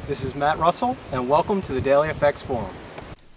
This is Matt Russell, and welcome to the Daily FX Forum.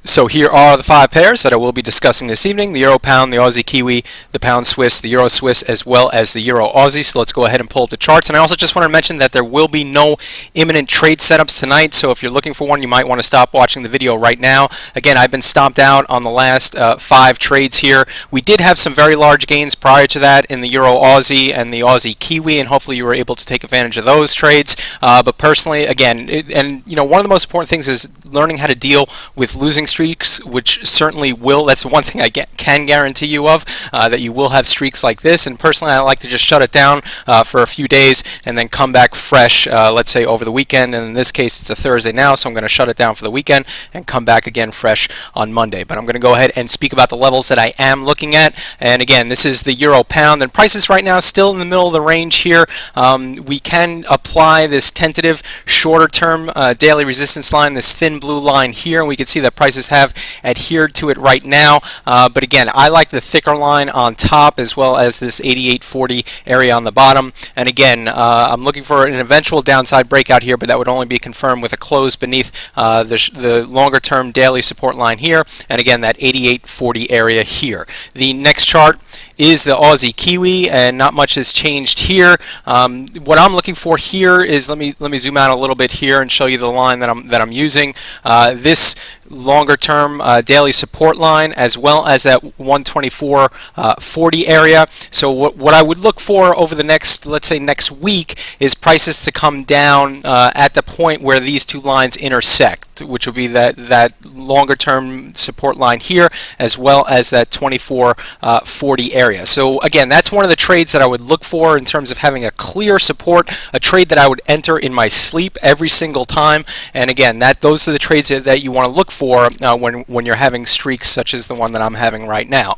So here are the 5 pairs that I will be discussing this evening: the Euro Pound, the Aussie Kiwi, the Pound Swiss, the Euro Swiss, as well as the Euro Aussie. So let's go ahead and pull up the charts. And I also just want to mention that there will be no imminent trade setups tonight. So if you're looking for one, you might want to stop watching the video right now. Again, I've been stomped out on the last 5 trades here. We did have some very large gains prior to that in the Euro Aussie and the Aussie Kiwi, and hopefully you were able to take advantage of those trades. But personally, again, one of the most important things is learning how to deal with losing streaks, which certainly will. That's the one thing I can guarantee you of, that you will have streaks like this. And personally, I like to just shut it down for a few days and then come back fresh, let's say over the weekend. And in this case, it's a Thursday now, so I'm going to shut it down for the weekend and come back again fresh on Monday. But I'm going to go ahead and speak about the levels that I am looking at. And again, this is the Euro Pound, and prices right now still in the middle of the range here. We can apply this tentative shorter term daily resistance line, this thin blue line here, and we can see that prices have adhered to it right now. But again, I like the thicker line on top as well as this 88.40 area on the bottom. And again, I'm looking for an eventual downside breakout here, but that would only be confirmed with a close beneath the longer term daily support line here, and again that 88.40 area here. The next chart is the Aussie Kiwi, and not much has changed here. What I'm looking for here is, let me zoom out a little bit here and show you the line that I'm using. This longer term daily support line, as well as that 124.40 area. So what I would look for over the next, let's say next week, is prices to come down at the point where these two lines intersect, which would be that longer term support line here, as well as that 24.40 area. So again, that's one of the trades that I would look for in terms of having a clear support, a trade that I would enter in my sleep every single time. And again, those are the trades that you want to look for when you're having streaks such as the one that I'm having right now.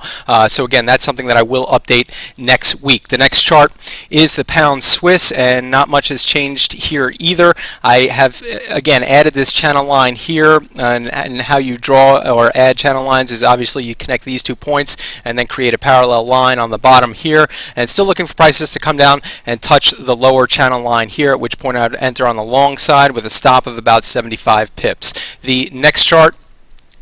So again, that's something that I will update next week. The next chart is the Pound Swiss, and not much has changed here either. I have again added this channel line here, and how you draw or add channel lines is obviously you connect these 2 points and then create a parallel line on the bottom here, and still looking for prices to come down and touch the lower channel line here, at which point I would enter on the long side with a stop of about 75 pips. The next chart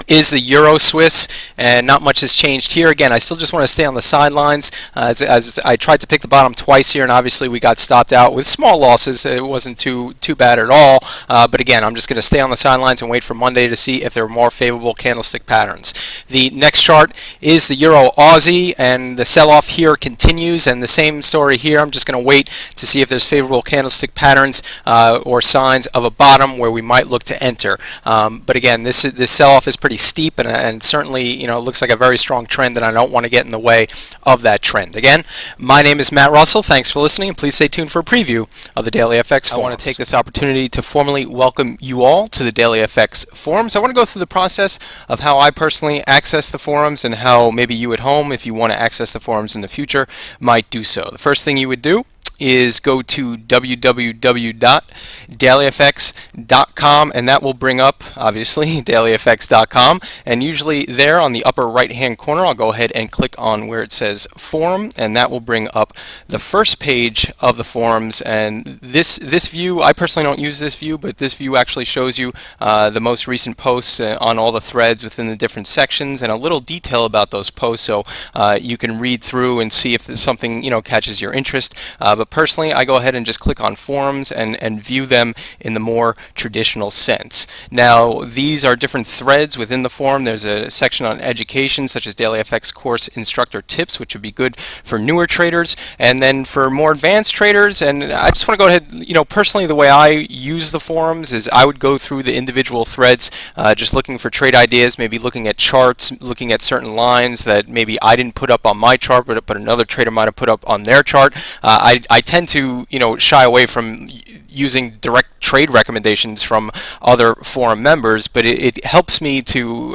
is the Euro Swiss, and not much has changed here. Again, I still just want to stay on the sidelines, as I tried to pick the bottom twice here, and obviously we got stopped out with small losses. It wasn't too bad at all, but again, I'm just going to stay on the sidelines and wait for Monday to see if there are more favorable candlestick patterns. The next chart is the Euro Aussie, and the sell-off here continues, and the same story here. I'm just going to wait to see if there's favorable candlestick patterns or signs of a bottom where we might look to enter. But again, this sell-off is pretty steep, and certainly it looks like a very strong trend, and I don't want to get in the way of that trend. Again, my name is Matt Russell. Thanks for listening, and please stay tuned for a preview of the Daily FX Forums. I want to take this opportunity to formally welcome you all to the Daily FX Forums. I want to go through the process of how I personally access the forums, and how maybe you at home, if you want to access the forums in the future, might do so. The first thing you would do is go to www.dailyfx.com, and that will bring up, obviously, dailyfx.com, and usually there on the upper right hand corner I'll go ahead and click on where it says forum, and that will bring up the first page of the forums. And this view, I personally don't use this view, but this view actually shows you the most recent posts on all the threads within the different sections, and a little detail about those posts, so you can read through and see if there's something catches your interest. But personally, I go ahead and just click on forums and view them in the more traditional sense. Now, these are different threads within the forum. There's a section on education, such as Daily FX course instructor tips, which would be good for newer traders, and then for more advanced traders. And I just want to go ahead, personally, the way I use the forums is I would go through the individual threads, just looking for trade ideas, maybe looking at charts, looking at certain lines that maybe I didn't put up on my chart, but another trader might have put up on their chart. I tend to, shy away from using direct trade recommendations from other forum members, but it helps me to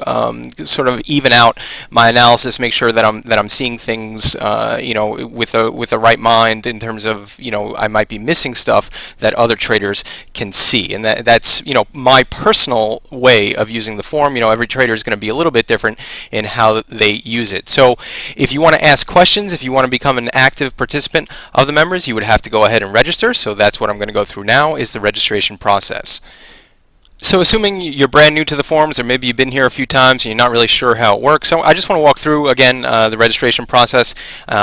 sort of even out my analysis, make sure that I'm seeing things with the right mind, in terms of I might be missing stuff that other traders can see, and that's my personal way of using the forum. Every trader is going to be a little bit different in how they use it. So if you want to ask questions, if you want to become an active participant of the members, you would have to go ahead and register. So that's what I'm going to go through now, is the registration process. So assuming you're brand new to the forums, or maybe you've been here a few times and you're not really sure how it works, so I just want to walk through again the registration process.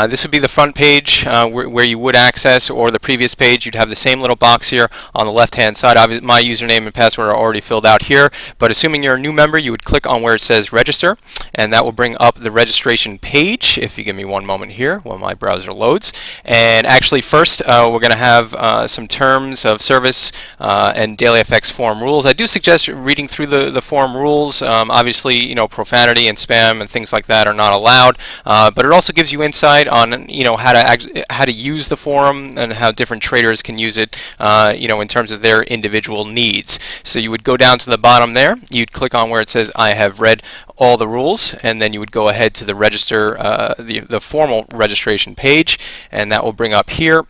This would be the front page where you would access, or the previous page. You'd have the same little box here on the left-hand side. My username and password are already filled out here, but assuming you're a new member, you would click on where it says register, and that will bring up the registration page. If you give me one moment here while my browser loads. And actually first we're going to have some terms of service and DailyFX forum rules. I do suggest reading through the forum rules. Obviously, profanity and spam and things like that are not allowed, but it also gives you insight on how to use the forum and how different traders can use it in terms of their individual needs. So you would go down to the bottom there, you'd click on where it says I have read all the rules, and then you would go ahead to the register the formal registration page, and that will bring up here.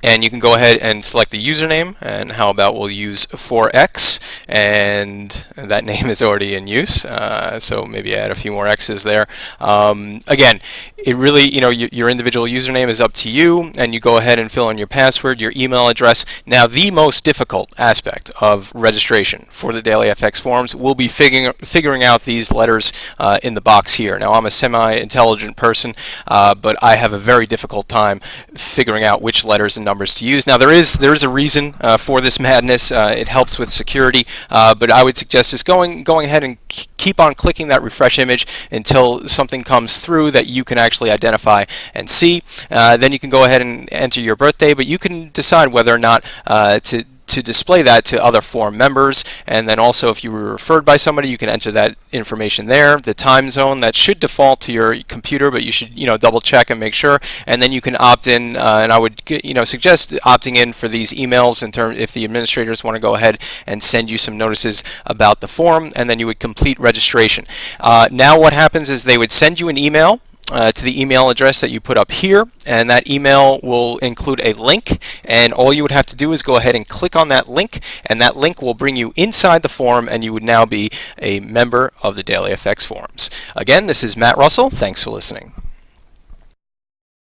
And you can go ahead and select the username, and how about we'll use 4x, and that name is already in use, so maybe add a few more x's there. Again, it really, your individual username is up to you, and you go ahead and fill in your password, your email address. Now, the most difficult aspect of registration for the DailyFX forums will be figuring out these letters in the box here. Now, I'm a semi-intelligent person, but I have a very difficult time figuring out which letters and numbers to use. Now, there is a reason for this madness. It helps with security, but I would suggest just going ahead and keep on clicking that refresh image until something comes through that you can actually identify and see. Then you can go ahead and enter your birthday, but you can decide whether or not to display that to other forum members. And then also, if you were referred by somebody, you can enter that information there. The time zone, that should default to your computer, but you should double check and make sure. And then you can opt in, and I would suggest opting in for these emails if the administrators want to go ahead and send you some notices about the forum, and then you would complete registration. Now what happens is they would send you an email to the email address that you put up here, and that email will include a link, and all you would have to do is go ahead and click on that link, and that link will bring you inside the forum, and you would now be a member of the DailyFX forums. Again, this is Matt Russell. Thanks for listening.